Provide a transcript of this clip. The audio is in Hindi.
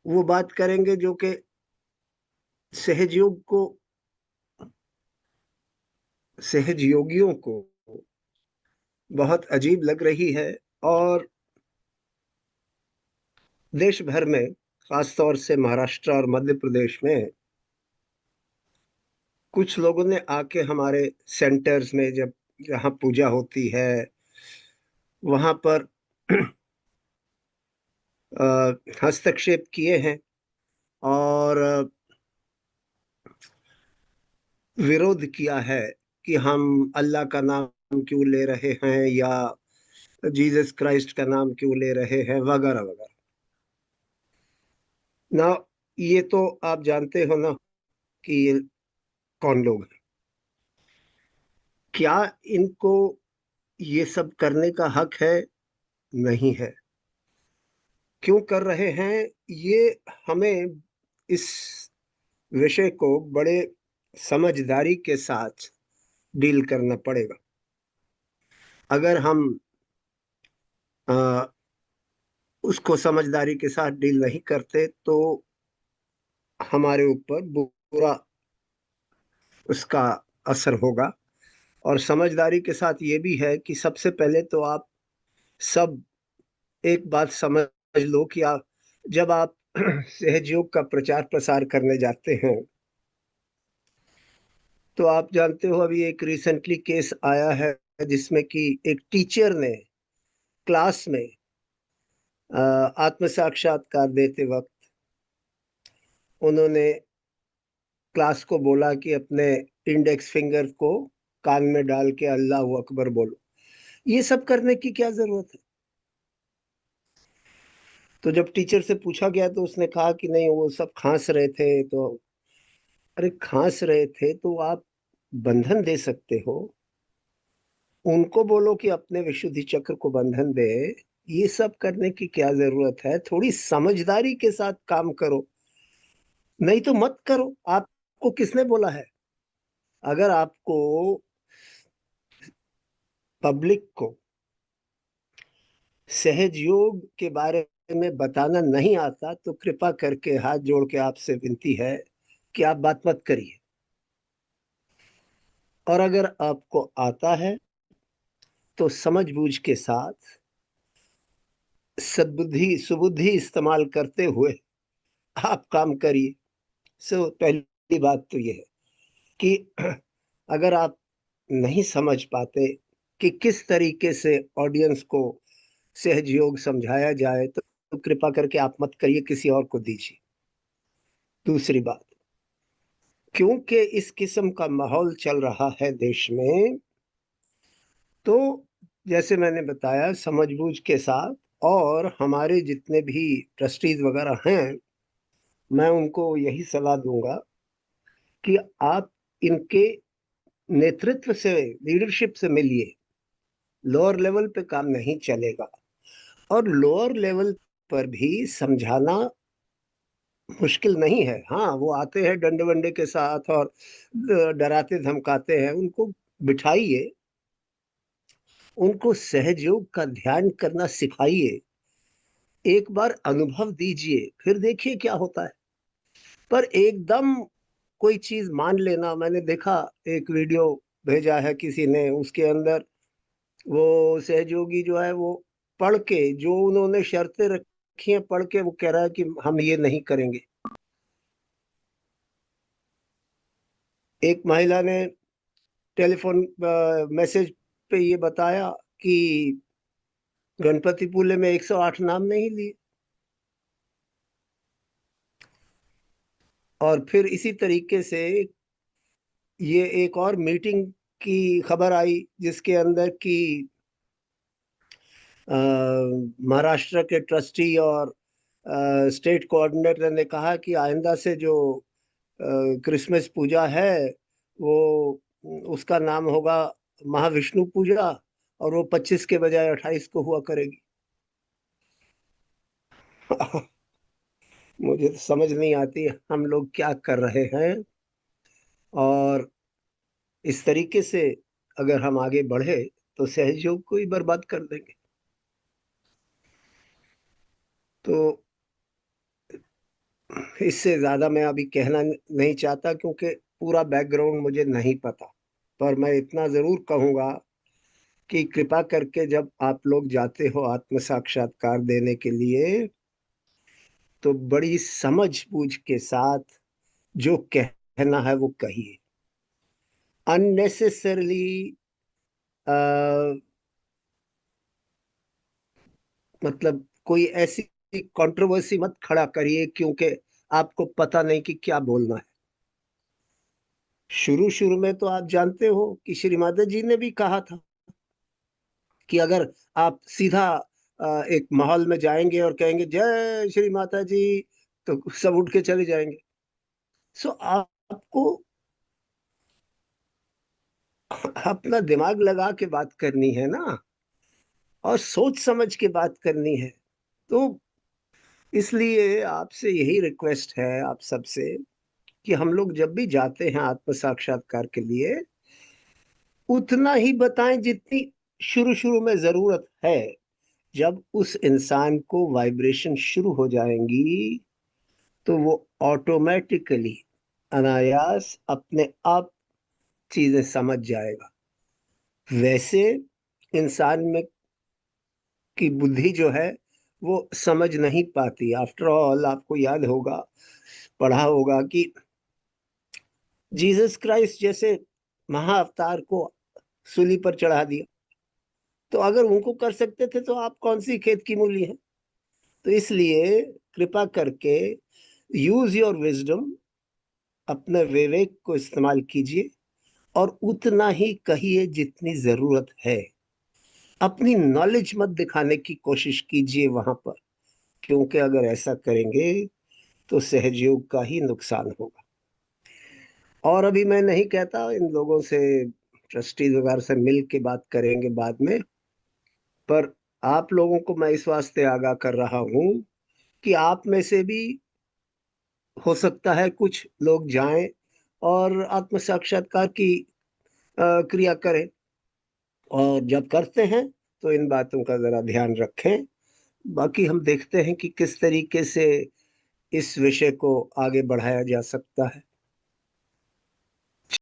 वो बात करेंगे जो कि सहजयोग को सहजयोगियों को बहुत अजीब लग रही है। और देश भर में, खास तौर से महाराष्ट्र और मध्य प्रदेश में, कुछ लोगों ने आके हमारे सेंटर्स में, जब जहाँ पूजा होती है वहाँ पर हस्तक्षेप किए हैं और विरोध किया है कि हम अल्लाह का नाम क्यों ले रहे हैं या जीसस क्राइस्ट का नाम क्यों ले रहे हैं, वगैरह वगैरह। ना, ये तो आप जानते हो ना कि ये कौन लोग हैं। क्या इनको ये सब करने का हक है? नहीं है। क्यों कर रहे हैं ये? हमें इस विषय को बड़े समझदारी के साथ डील करना पड़ेगा। अगर हम आ, उसको समझदारी के साथ डील नहीं करते तो हमारे ऊपर बुरा उसका असर होगा। और समझदारी के साथ ये भी है कि सबसे पहले तो आप सब एक बात समझ लो कि आप, जब आप सहयोग का प्रचार प्रसार करने जाते हैं, तो आप जानते हो अभी एक रिसेंटली केस आया है जिसमें कि एक टीचर ने क्लास में आत्म साक्षात्कार देते वक्त उन्होंने क्लास को बोला कि अपने इंडेक्स फिंगर को कान में डाल के अल्लाह अकबर बोलो। ये सब करने की क्या जरूरत है? तो जब टीचर से पूछा गया तो उसने कहा कि नहीं, वो सब खांस रहे थे। तो अरे, खांस रहे थे तो आप बंधन दे सकते हो, उनको बोलो कि अपने विशुद्धि चक्र को बंधन दे। ये सब करने की क्या जरूरत है? थोड़ी समझदारी के साथ काम करो, नहीं तो मत करो। आपको किसने बोला है? अगर आपको पब्लिक को सहजयोग के बारे में बताना नहीं आता तो कृपा करके हाथ जोड़ के आपसे विनती है कि आप बात मत करिए। और अगर आपको आता है तो समझबूझ के साथ सद्बुद्धि सुबुद्धि इस्तेमाल करते हुए आप काम करिए। पहली बात तो ये है कि अगर आप नहीं समझ पाते कि किस तरीके से ऑडियंस को सहजयोग समझाया जाए तो कृपा करके आप मत करिए, किसी और को दीजिए। दूसरी बात, क्योंकि इस किस्म का माहौल चल रहा है देश में, तो जैसे मैंने बताया, समझबूझ के साथ, और हमारे जितने भी ट्रस्टीज वगैरह हैं, मैं उनको यही सलाह दूंगा कि आप इनके नेतृत्व से, लीडरशिप से मिलिए। लोअर लेवल पे काम नहीं चलेगा। और लोअर लेवल पर भी समझाना मुश्किल नहीं है। हाँ, वो आते हैं डंडे वंडे के साथ और डराते धमकाते हैं, उनको बिठाइए, उनको सहयोग का ध्यान करना सिखाइए, एक बार अनुभव दीजिए, फिर देखिए क्या होता है। पर एकदम कोई चीज मान लेना, मैंने देखा एक वीडियो भेजा है किसी ने, उसके अंदर वो सहयोगी जो है वो पढ़ के, जो उन्होंने शर्तें रखी हैं पढ़ के, वो कह रहा है कि हम ये नहीं करेंगे। एक महिला ने टेलीफोन मैसेज पे ये बताया कि गणपतिपुले में 108 नाम नहीं लिए। और फिर इसी तरीके से ये एक और मीटिंग की खबर आई जिसके अंदर कि महाराष्ट्र के ट्रस्टी और स्टेट कोऑर्डिनेटर ने कहा कि आइंदा से जो क्रिसमस पूजा है वो, उसका नाम होगा महाविष्णु पूजा, और वो 25 के बजाय 28 को हुआ करेगी। मुझे तो समझ नहीं आती हम लोग क्या कर रहे हैं। और इस तरीके से अगर हम आगे बढ़े तो सहयोग को ही बर्बाद कर देंगे। तो इससे ज्यादा मैं अभी कहना नहीं चाहता, क्योंकि पूरा बैकग्राउंड मुझे नहीं पता। पर मैं इतना जरूर कहूंगा कि कृपा करके जब आप लोग जाते हो आत्म साक्षात्कार देने के लिए, तो बड़ी समझ बूझ के साथ जो कहना है वो कहिए। अननेसेसरली मतलब कोई ऐसी कंट्रोवर्सी मत खड़ा करिए, क्योंकि आपको पता नहीं कि क्या बोलना है। शुरू शुरू में तो आप जानते हो कि श्री माता जी ने भी कहा था कि अगर आप सीधा एक माहौल में जाएंगे और कहेंगे जय श्री माता जी, तो सब उठ के चले जाएंगे। सो आपको अपना दिमाग लगा के बात करनी है ना, और सोच समझ के बात करनी है। तो इसलिए आपसे यही रिक्वेस्ट है आप सबसे, कि हम लोग जब भी जाते हैं आत्म साक्षात्कार के लिए, उतना ही बताएं जितनी शुरू शुरू में जरूरत है। जब उस इंसान को वाइब्रेशन शुरू हो जाएंगी, तो वो ऑटोमेटिकली अनायास अपने आप चीजें समझ जाएगा। वैसे इंसान में की बुद्धि जो है वो समझ नहीं पाती। आफ्टर ऑल आपको याद होगा, पढ़ा होगा कि जीसस क्राइस्ट जैसे महाअवतार को सूली पर चढ़ा दिया। तो अगर उनको कर सकते थे तो आप कौन सी खेत की मूली हैं। तो इसलिए कृपा करके यूज योर विजडम, अपने विवेक को इस्तेमाल कीजिए, और उतना ही कहिए जितनी जरूरत है। अपनी नॉलेज मत दिखाने की कोशिश कीजिए वहां पर, क्योंकि अगर ऐसा करेंगे तो सहजयोग का ही नुकसान होगा। और अभी मैं नहीं कहता, इन लोगों से, ट्रस्टीज वगैरह से मिल के बात करेंगे बाद में। पर आप लोगों को मैं इस वास्ते आगाह कर रहा हूं कि आप में से भी हो सकता है कुछ लोग जाएं और आत्म साक्षात्कार की क्रिया करें। और जब करते हैं तो इन बातों का जरा ध्यान रखें। बाकी हम देखते हैं कि किस तरीके से इस विषय को आगे बढ़ाया जा सकता है।